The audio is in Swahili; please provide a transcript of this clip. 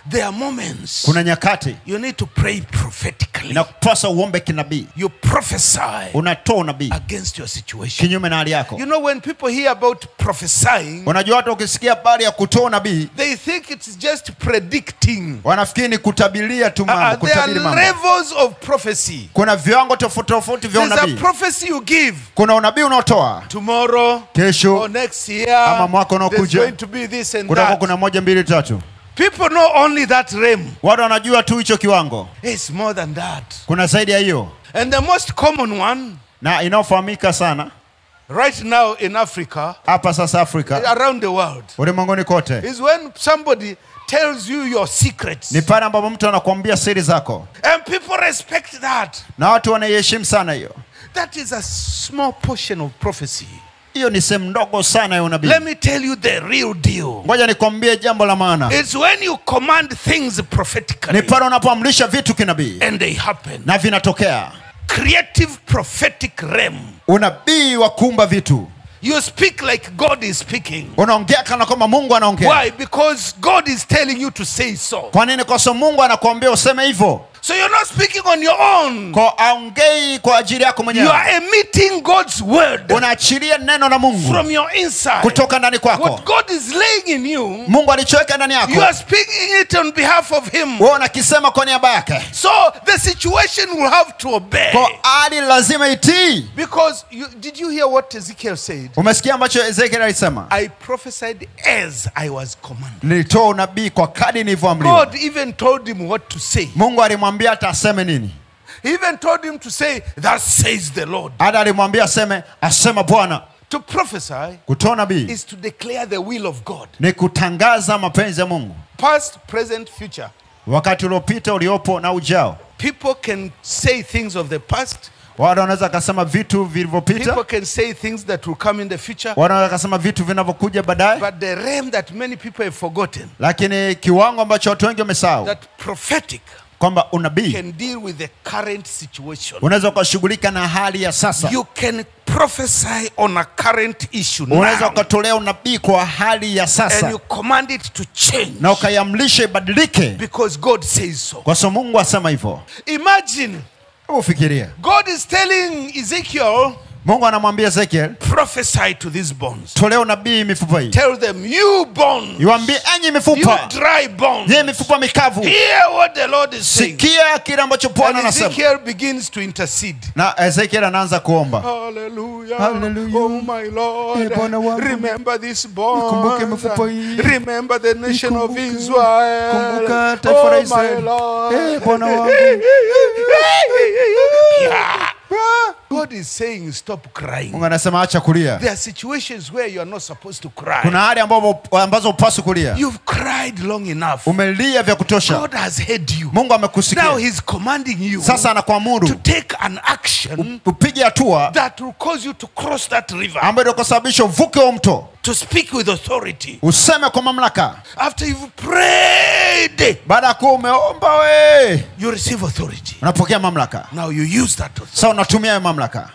There are moments. Kuna nyakati. You need to pray prophetically. Inakupasa uombe kinabii. You prophesy. Unatoa unabii Against your situation. kinyume na hali yako. You know, when people hear about prophesying, unajua watu ukisikia habari ya kutoa unabii, they think it's just predicting. Wanafikiri ni kutabilia tu mambo, There are levels of prophecy. Kuna viwango tofauti vya unabii. There's a prophecy you give. Kuna unabii unaotoa. Tomorrow, kesho, or next year, ama mwaka unaokuja, there's going to be this and that. Kuna 1, 2, 3. People know only that realm. Watu wanajua tu hicho kiwango. It's more than that. Kuna zaidi ya hiyo. And the most common one, na inaofahamika sana right now in Africa, hapa sasa Afrika, around the world, ulimwenguni kote, is when somebody tells you your secrets. Ni pale ambapo mtu anakuambia siri zako. And people respect that. Na watu wanaheshimu sana hiyo. That is a small portion of prophecy. Hiyo ni sehemu ndogo sana ya unabii. Let me tell you the real deal. Ngoja nikwambie jambo la maana. It's when you command things prophetically. Ni pale unapoamrisha vitu kinabii. And they happen. Na vinatokea. Creative prophetic realm. Unabii wa kuumba vitu. You speak like God is speaking. Unaongea kana kwamba Mungu anaongea. Why? Because God is telling you to say so. Kwa nini? Kwa sababu Mungu anakuambia useme hivyo. So you're not speaking on your own. Kwa aongei kwa ajili yako mwenyewe. You are emitting God's word. Unaachilia neno na Mungu. From your inside. Kutoka ndani kwako. What God is laying in you. Mungu alichoweka ndani yako. You are speaking it on behalf of him. Wewe unakisema kwa niaba yake. So the situation will have to obey. Kwa hali lazima itii. Because did you hear what Ezekiel said? Umesikia ambacho Ezekiel alisema? I prophesied as I was commanded. Nilitoa unabii kwa kadri nilivyoamriwa. God even told him what to say. Mungu alimwambia ataseme nini. He even told him to say, "Thus says the Lord." Hata alimwambia asema Bwana. To prophesy kutoa nabii is to declare the will of God. Ni kutangaza mapenzi ya Mungu. Past, present, future. Wakati uliopita, uliopo na ujao. People can say things of the past. Watu wanaweza kusema vitu vilivyopita. People can say things that will come in the future. Wanaweza kusema vitu vinavyokuja baadaye. But the realm that many people have forgotten. Lakini kiwango ambacho watu wengi wamesahau. That prophetic kwamba unabii can deal with the current situation. Unaweza kushughulika na hali ya sasa. You can prophesy on a current issue now. Unaweza kutolea unabii kwa hali ya sasa. And you command it to change. Na ukayamlisha ibadilike. Because God says so. Kwa sababu Mungu asema hivyo. Imagine. Ufikiria. God is telling Ezekiel, Mungu anamwambia Ezekiel, prophesy to these bones. Tolea unabii mifupa hii. Tell them, you bones. Iwaambie enyi mifupa. You dry bones. Ye mifupa mikavu. Hear what the Lord is saying. Sikia kile ambacho Bwana anasema. Ezekiel begins to intercede. Na Ezekiel anaanza kuomba. Hallelujah. Hallelujah. Oh my Lord. Remember this bone. Kumbuke mifupa hii. Remember the nation of Israel. Kumbuka taifa la Israeli. Bwana wangu. God is saying stop crying. Mungu anasema acha kulia. There are situations where you are not supposed to cry. Kuna hali ambazo hupaswi kulia. You've cried long enough. Umelia vya kutosha. God has heard you. Mungu amekusikia. Now he's commanding you. Sasa anakuamuru to take an action. Upige hatua that will cause you to cross that river. Ambayo itasababisha uvuke huo mto. To speak with authority. Useme kwa mamlaka. After you've prayed. Baada ya kuomba you receive authority. Unapokea mamlaka. Now you use that authority. Sasa unatumia mamlaka.